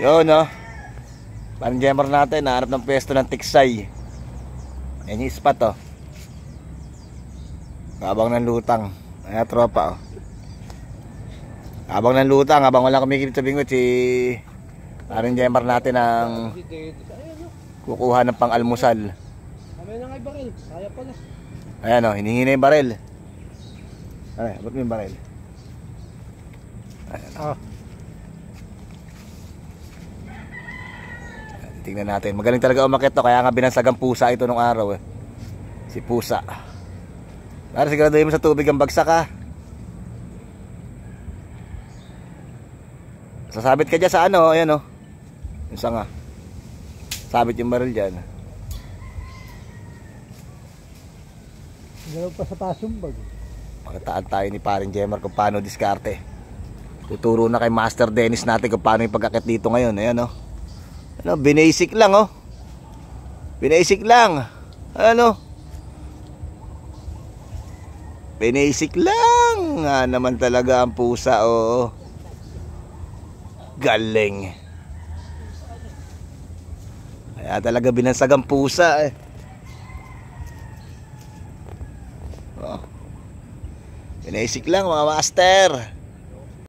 Yun, no? Parang jammer natin, nahanap ng pwesto ng tiksay. Yan yung spot, oh. Habang ng lutang. Ayan, tropa, oh. Habang ng lutang, habang walang kumikilip sa bingot, si parang jammer natin ang kukuha ng pang-almusal. Kamay na nga yung baril, kaya pala. Ayan, oh, hinihingi na yung baril. Ay, ba't mo yung baril? Ayan, oh. Tingnan natin. Magaling talaga umakyat to. Kaya nga binansagang pusa ito nung araw, eh. Si pusa. Para siguraduhin mo sa tubig ang bagsak, ha. Sasabit ka dyan sa ano. Ayan, oh. Yung sanga. Sabit yung baril dyan. Galaw pa sa taas yung bag. Makataan tayo ni paring Jemar kung paano diskarte. Tuturo na kay Master Dennis natin kung paano yung pagkakit dito ngayon. Ayan, oh. Ano, binasic lang, oh. Binasic lang. Ano? Binasic lang. Nga naman talaga ang pusa, oh. Galing. Kaya talaga binansag ang pusa, eh. Oh. Binasic lang, mga master.